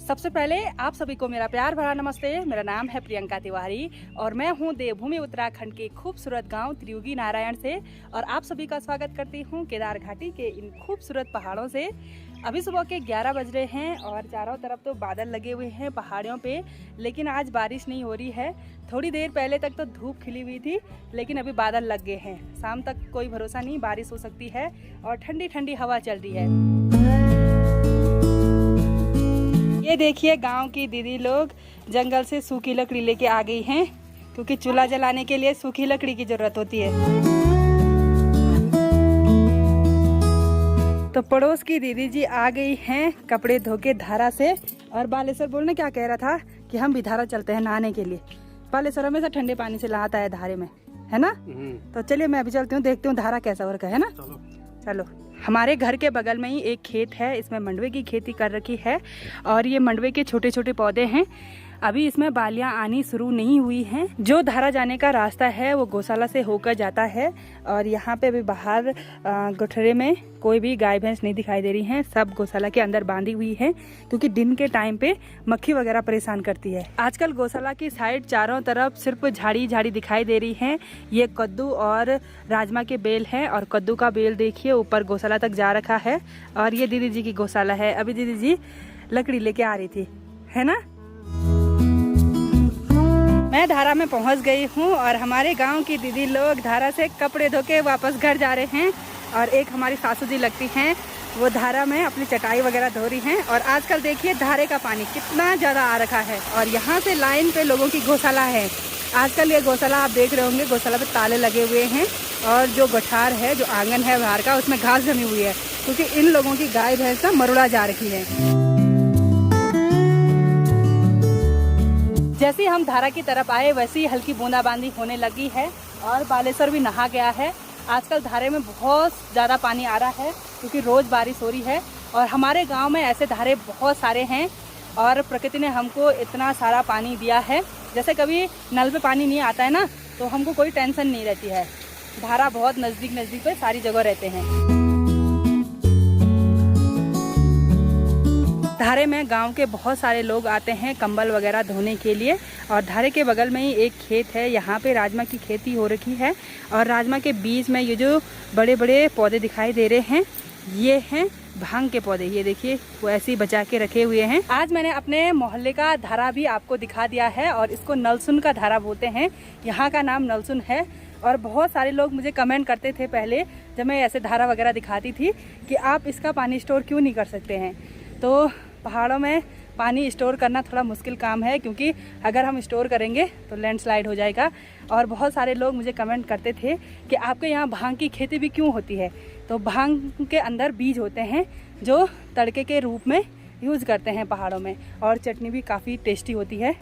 सबसे पहले आप सभी को मेरा प्यार भरा नमस्ते। मेरा नाम है प्रियंका तिवारी और मैं हूं देवभूमि उत्तराखंड के खूबसूरत गांव त्रियुगी नारायण से और आप सभी का स्वागत करती हूं केदार घाटी के इन खूबसूरत पहाड़ों से। अभी सुबह के 11 बज रहे हैं और चारों तरफ तो बादल लगे हुए हैं पहाड़ियों पे, लेकिन आज बारिश नहीं हो रही है। थोड़ी देर पहले तक तो धूप खिली हुई थी, लेकिन अभी बादल लग गए हैं। शाम तक कोई भरोसा नहीं, बारिश हो सकती है और ठंडी ठंडी हवा चल रही है। ये देखिए गांव की दीदी लोग जंगल से सूखी लकड़ी लेके आ गई हैं, क्योंकि चूल्हा जलाने के लिए सूखी लकड़ी की जरूरत होती है। तो पड़ोस की दीदी जी आ गई हैं कपड़े धो के धारा से। और बालेश्वर बोलने क्या कह रहा था कि हम भी धारा चलते हैं नहाने के लिए। बालेश्वर हमेशा ठंडे पानी से नहाता है धारे में, है ना? तो चलिए मैं अभी चलती हूँ, देखती हूँ धारा कैसा हो रखा है ना। चलो। हमारे घर के बगल में ही एक खेत है, इसमें मंडवे की खेती कर रखी है और ये मंडवे के छोटे छोटे पौधे हैं। अभी इसमें बालियां आनी शुरू नहीं हुई हैं। जो धारा जाने का रास्ता है वो गौशाला से होकर जाता है और यहाँ पे अभी बाहर गठरे में कोई भी गाय भैंस नहीं दिखाई दे रही हैं। सब गौशाला के अंदर बांधी हुई है, क्योंकि दिन के टाइम पे मक्खी वगैरह परेशान करती है। आजकल गौशाला की साइड चारों तरफ सिर्फ झाड़ी झाड़ी दिखाई दे रही है। ये कद्दू और राजमा के बेल है और कद्दू का बेल देखिए ऊपर गौशाला तक जा रखा है। और ये दीदी जी की गौशाला है। अभी दीदी जी लकड़ी लेके आ रही थी, है ना? मैं धारा में पहुंच गई हूं और हमारे गांव की दीदी लोग धारा से कपड़े धो के वापस घर जा रहे हैं। और एक हमारी सासू जी लगती हैं, वो धारा में अपनी चटाई वगैरह धो रही हैं। और आजकल देखिए धारे का पानी कितना ज़्यादा आ रखा है और यहाँ से लाइन पे लोगों की गौशाला है। आजकल ये गौशाला आप देख रहे होंगे, गौशाला पे ताले लगे हुए हैं और जो गठार है, जो आंगन है बाहर का, उसमें घास जमी हुई है, क्योंकि इन लोगों की गाय भैंस ना मरुड़ा जा रखी है। जैसे हम धारा की तरफ आए वैसे ही हल्की बूंदाबांदी होने लगी है और बालेश्वर भी नहा गया है। आजकल धारे में बहुत ज़्यादा पानी आ रहा है, क्योंकि रोज़ बारिश हो रही है और हमारे गांव में ऐसे धारे बहुत सारे हैं और प्रकृति ने हमको इतना सारा पानी दिया है। जैसे कभी नल पे पानी नहीं आता है ना, तो हमको कोई टेंशन नहीं रहती है। धारा बहुत नज़दीक नज़दीक पे सारी जगह रहते हैं। धारे में गांव के बहुत सारे लोग आते हैं कंबल वगैरह धोने के लिए। और धारे के बगल में ही एक खेत है, यहाँ पे राजमा की खेती हो रखी है और राजमा के बीच में ये जो बड़े बड़े पौधे दिखाई दे रहे हैं, ये हैं भांग के पौधे। ये देखिए वो ऐसे ही बचा के रखे हुए हैं। आज मैंने अपने मोहल्ले का धारा भी आपको दिखा दिया है और इसको नलसुन का धारा बोलते हैं। यहाँ का नाम नलसुन है। और बहुत सारे लोग मुझे कमेंट करते थे पहले, जब मैं ऐसे धारा वगैरह दिखाती थी, कि आप इसका पानी स्टोर क्यों नहीं कर सकते हैं। तो पहाड़ों में पानी स्टोर करना थोड़ा मुश्किल काम है, क्योंकि अगर हम स्टोर करेंगे तो लैंडस्लाइड हो जाएगा। और बहुत सारे लोग मुझे कमेंट करते थे कि आपके यहाँ भांग की खेती भी क्यों होती है। तो भांग के अंदर बीज होते हैं जो तड़के के रूप में यूज़ करते हैं पहाड़ों में, और चटनी भी काफ़ी टेस्टी होती है।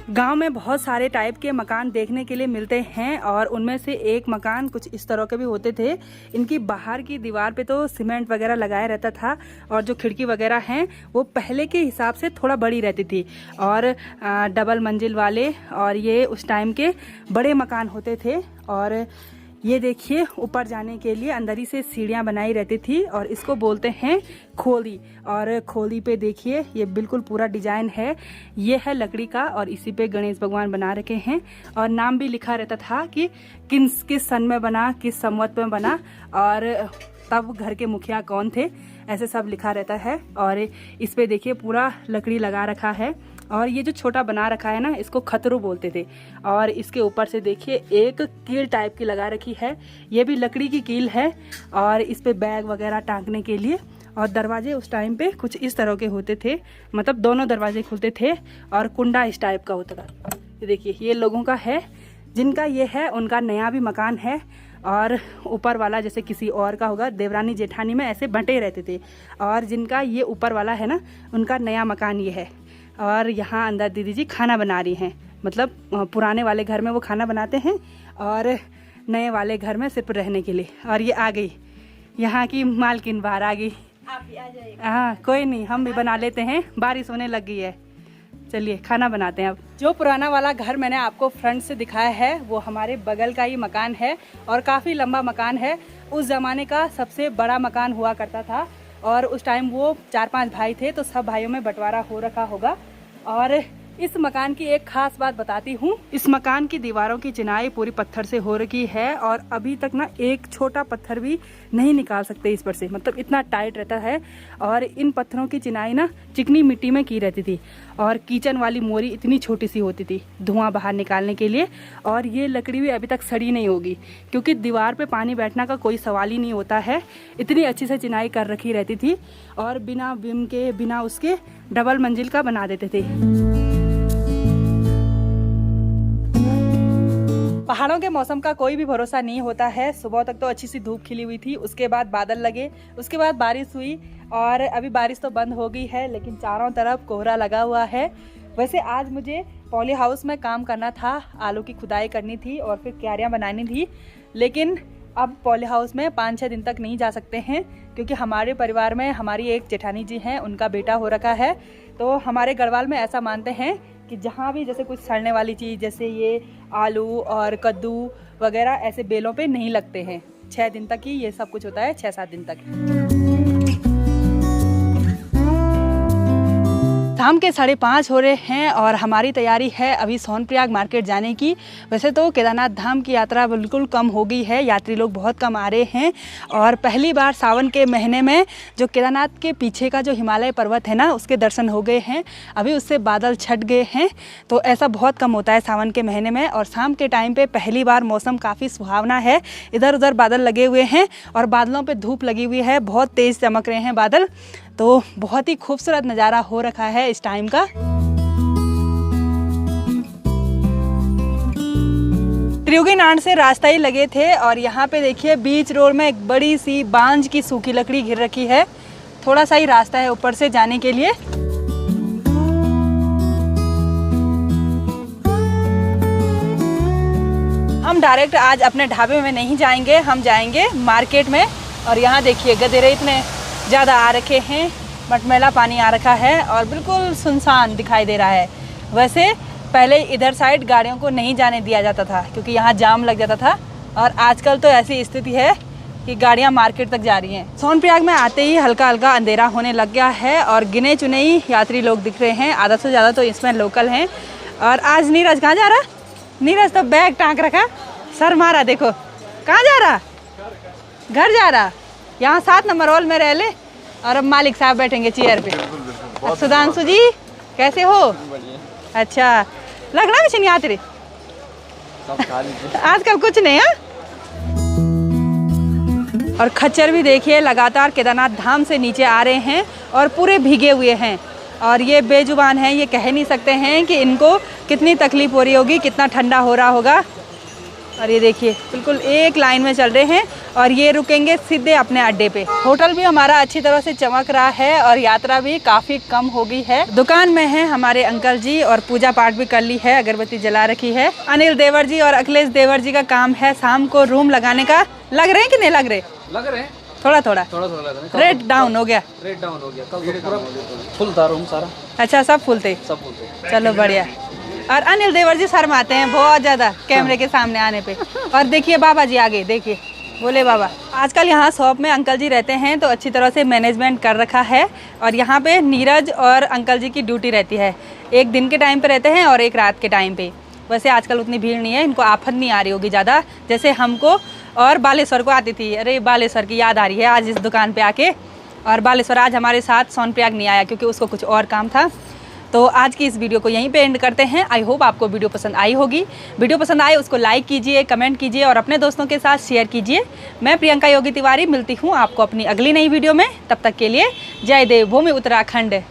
गांव में बहुत सारे टाइप के मकान देखने के लिए मिलते हैं और उनमें से एक मकान कुछ इस तरह के भी होते थे। इनकी बाहर की दीवार पे तो सीमेंट वगैरह लगाया रहता था और जो खिड़की वगैरह हैं वो पहले के हिसाब से थोड़ा बड़ी रहती थी और डबल मंजिल वाले, और ये उस टाइम के बड़े मकान होते थे। और ये देखिए ऊपर जाने के लिए अंदर ही से सीढ़ियाँ बनाई रहती थी और इसको बोलते हैं खोली। और खोली पे देखिए ये बिल्कुल पूरा डिजाइन है, ये है लकड़ी का और इसी पे गणेश भगवान बना रखे हैं। और नाम भी लिखा रहता था कि किस सन में बना, किस संवत में बना और तब घर के मुखिया कौन थे, ऐसे सब लिखा रहता है। और इस पे देखिए पूरा लकड़ी लगा रखा है। और ये जो छोटा बना रखा है ना, इसको खतरू बोलते थे। और इसके ऊपर से देखिए एक कील टाइप की लगा रखी है, ये भी लकड़ी की कील है। और इस पे बैग वगैरह टांगने के लिए। और दरवाजे उस टाइम पे कुछ इस तरह के होते थे, मतलब दोनों दरवाजे खुलते थे और कुंडा इस टाइप का होता था। ये देखिए ये लोगों का है, जिनका ये है उनका नया भी मकान है। और ऊपर वाला जैसे किसी और का होगा, देवरानी जेठानी में ऐसे बंटे रहते थे। और जिनका ये ऊपर वाला है ना, उनका नया मकान ये है। और यहाँ अंदर दीदी जी खाना बना रही हैं, मतलब पुराने वाले घर में वो खाना बनाते हैं और नए वाले घर में सिर्फ रहने के लिए। और ये आ गई यहाँ की मालकिन, बाहर आ गई। आप भी आ जाइए। हाँ कोई नहीं, हम भी बना लेते हैं, बारिश होने लग गई है। चलिए खाना बनाते हैं अब। जो पुराना वाला घर मैंने आपको फ्रंट से दिखाया है वो हमारे बगल का ही मकान है और काफ़ी लंबा मकान है। उस ज़माने का सबसे बड़ा मकान हुआ करता था और उस टाइम वो 4-5 भाई थे, तो सब भाइयों में बंटवारा हो रखा होगा। और इस मकान की एक खास बात बताती हूँ, इस मकान की दीवारों की चिनाई पूरी पत्थर से हो रखी है और अभी तक ना एक छोटा पत्थर भी नहीं निकाल सकते इस पर से, मतलब इतना टाइट रहता है। और इन पत्थरों की चिनाई ना चिकनी मिट्टी में की रहती थी और किचन वाली मोरी इतनी छोटी सी होती थी धुआं बाहर निकालने के लिए। और ये लकड़ी भी अभी तक सड़ी नहीं होगी क्योंकि दीवार पे पानी बैठना का कोई सवाल ही नहीं होता है, इतनी अच्छी से चिनाई कर रखी रहती थी। और बिना बिम के बिना उसके डबल मंजिल का बना देते थे। पहाड़ों के मौसम का कोई भी भरोसा नहीं होता है। सुबह तक तो अच्छी सी धूप खिली हुई थी, उसके बाद बादल लगे, उसके बाद बारिश हुई और अभी बारिश तो बंद हो गई है लेकिन चारों तरफ कोहरा लगा हुआ है। वैसे आज मुझे पॉली हाउस में काम करना था, आलू की खुदाई करनी थी और फिर क्यारियाँ बनानी थी, लेकिन अब पॉली हाउस में 5-6 दिन तक नहीं जा सकते हैं क्योंकि हमारे परिवार में हमारी एक जेठानी जी हैं, उनका बेटा हो रखा है। तो हमारे गढ़वाल में ऐसा मानते हैं कि जहाँ भी जैसे कुछ सड़ने वाली चीज़ जैसे ये आलू और कद्दू वगैरह ऐसे बेलों पे नहीं लगते हैं। 6 दिन तक ही ये सब कुछ होता है, 6-7 दिन तक। शाम के 5:30 हो रहे हैं और हमारी तैयारी है अभी सोनप्रयाग मार्केट जाने की। वैसे तो केदारनाथ धाम की यात्रा बिल्कुल कम हो गई है, यात्री लोग बहुत कम आ रहे हैं और पहली बार सावन के महीने में जो केदारनाथ के पीछे का जो हिमालय पर्वत है ना, उसके दर्शन हो गए हैं। अभी उससे बादल छट गए हैं, तो ऐसा बहुत कम होता है सावन के महीने में। और शाम के टाइम पे पहली बार मौसम काफ़ी सुहावना है, इधर उधर बादल लगे हुए हैं और बादलों पर धूप लगी हुई है, बहुत तेज़ चमक रहे हैं बादल। तो बहुत ही खूबसूरत नज़ारा हो रखा है इस टाइम का। त्रियुगीनाड से रास्ता ही लगे थे और यहाँ पे देखिए बीच रोड में एक बड़ी सी बांज की सूखी लकड़ी घिर रखी है। थोड़ा सा ही रास्ता है ऊपर से जाने के लिए। हम डायरेक्ट आज अपने ढाबे में नहीं जाएंगे, हम जाएंगे मार्केट में। और यहाँ देखिए गधेरे इतने ज़्यादा आ रखे हैं, मटमैला पानी आ रखा है और बिल्कुल सुनसान दिखाई दे रहा है। वैसे पहले इधर साइड गाड़ियों को नहीं जाने दिया जाता था क्योंकि यहाँ जाम लग जाता था और आजकल तो ऐसी स्थिति है कि गाड़ियाँ मार्केट तक जा रही हैं। सोनप्रयाग में आते ही हल्का हल्का अंधेरा होने लग गया है और गिने चुने ही यात्री लोग दिख रहे हैं, आधा से ज़्यादा तो इसमें लोकल हैं। और आज नीरज कहाँ जा रहा? नीरज तो बैग टाँग रखा, सर मारा, देखो कहाँ जा रहा? घर जा रहा। यहाँ 7 नंबर हॉल में रह ले और अब मालिक साहब बैठेंगे चेयर पे। सुधांशु जी कैसे हो? अच्छा, लग रहा है यात्री आजकल कुछ नहीं है। और खच्चर भी देखिए लगातार केदारनाथ धाम से नीचे आ रहे हैं और पूरे भीगे हुए हैं और ये बेजुबान हैं, ये कह नहीं सकते हैं कि इनको कितनी तकलीफ हो रही होगी, कितना ठंडा हो रहा होगा। और ये देखिए बिल्कुल एक लाइन में चल रहे हैं और ये रुकेंगे सीधे अपने अड्डे पे। होटल भी हमारा अच्छी तरह से चमक रहा है और यात्रा भी काफ़ी कम हो गई है। दुकान में है हमारे अंकल जी और पूजा पाठ भी कर ली है, अगरबत्ती जला रखी है। अनिल देवर जी और अखिलेश देवर जी का काम है शाम को रूम लगाने का। लग रहे हैं कि नहीं लग रहे? लग रहे हैं थोड़ा थोड़ा रेट डाउन हो गया। रेट डाउन हो गया, कल पूरा फुल था रूम सारा। अच्छा, सब फुल थे? सब फुल थे। चलो बढ़िया। और अनिल देवर जी शर्माते हैं बहुत ज़्यादा कैमरे के सामने आने पे। और देखिए बाबा जी आगे देखिए, बोले बाबा। आजकल यहाँ शॉप में अंकल जी रहते हैं तो अच्छी तरह से मैनेजमेंट कर रखा है और यहाँ पे नीरज और अंकल जी की ड्यूटी रहती है, एक दिन के टाइम पे रहते हैं और एक रात के टाइम पे। वैसे आजकल उतनी भीड़ नहीं है, इनको आफत नहीं आ रही होगी ज़्यादा, जैसे हमको और बालेश्वर को आती थी। अरे बालेश्वर की याद आ रही है आज इस दुकान पे आके। और बालेश्वर आज हमारे साथ सोनप्रयाग नहीं आया क्योंकि उसको कुछ और काम था। तो आज की इस वीडियो को यहीं पे एंड करते हैं। आई होप आपको वीडियो पसंद आई होगी। वीडियो पसंद आए उसको लाइक कीजिए, कमेंट कीजिए और अपने दोस्तों के साथ शेयर कीजिए। मैं प्रियंका योगी तिवारी मिलती हूँ आपको अपनी अगली नई वीडियो में। तब तक के लिए जय देवभूमि उत्तराखंड।